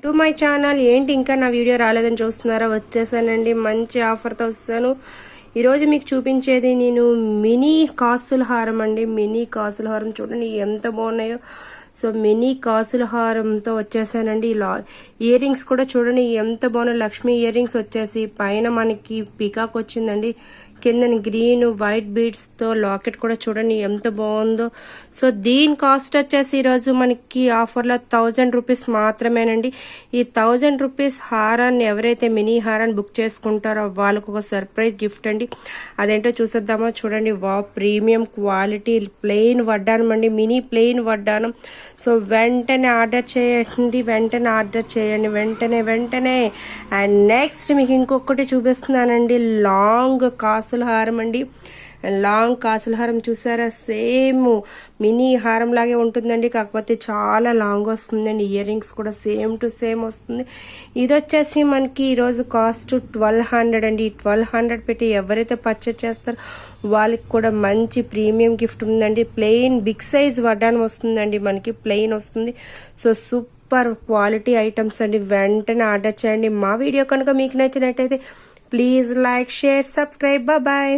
To my channel. ఏంటి ఇంకా నా వీడియో రాలేదని చూస్తున్నారా? వచ్చేసానండి, మంచి ఆఫర్తో వస్తాను. ఈరోజు మీకు చూపించేది నేను మినీ కాసుల హారం అండి. మినీ కాసుల హారం చూడండి ఎంత బాగున్నాయో. సో మినీ కాసుల హారంతో వచ్చేసానండి. ఇయర్ రింగ్స్ కూడా చూడండి ఎంత బాగున్నాయి. లక్ష్మీ ఇయర్ రింగ్స్ వచ్చేసి పైన మనకి పీకాక్ వచ్చిందండి, కింద గ్రీన్ వైట్ బీడ్స్ తో లాకెట్ కూడా చూడండి ఎంత బాగుందో. సో దీని కాస్ట్ వచ్చేసి ఈరోజు మనకి ఆఫర్లో 1000 రూపీస్ మాత్రమేనండి. ఈ 1000 రూపీస్ హారాన్ని ఎవరైతే మినీ హారాన్ని బుక్ చేసుకుంటారో వాళ్ళకు ఒక సర్ప్రైజ్ గిఫ్ట్ అండి. అదేంటో చూసేద్దామా? చూడండి, ప్రీమియం క్వాలిటీ ప్లెయిన్ వడ్డానం అండి, మినీ ప్లెయిన్ వడ్డానం. సో వెంటనే ఆర్డర్ చేయండి, వెంటనే. అండ్ నెక్స్ట్ మీకు ఇంకొకటి చూపిస్తున్నానండి, లాంగ్ కాసుల హారం అండి. లాంగ్ కాసుల హారం చూసారా? సేమ్ మినీ హారం లాగే ఉంటుందండి, కాకపోతే చాలా లాంగ్ వస్తుందండి. ఇయర్ రింగ్స్ కూడా సేమ్ టు సేమ్ వస్తుంది. ఇది వచ్చేసి మనకి ఈరోజు కాస్ట్ 1200 అండి. 1200 పెట్టి ఎవరైతే పర్చేస్ చేస్తారో వాళ్ళకి కూడా మంచి ప్రీమియం గిఫ్ట్ ఉందండి. ప్లెయిన్ బిగ్ సైజ్ వడ్డానం వస్తుందండి, మనకి ప్లెయిన్ వస్తుంది. సో సూపర్ క్వాలిటీ ఐటమ్స్ అండి. వెంటనే ఆర్డర్ చేయండి. మా వీడియో కనుక మీకు నచ్చినట్టయితే please like, share, subscribe. Bye.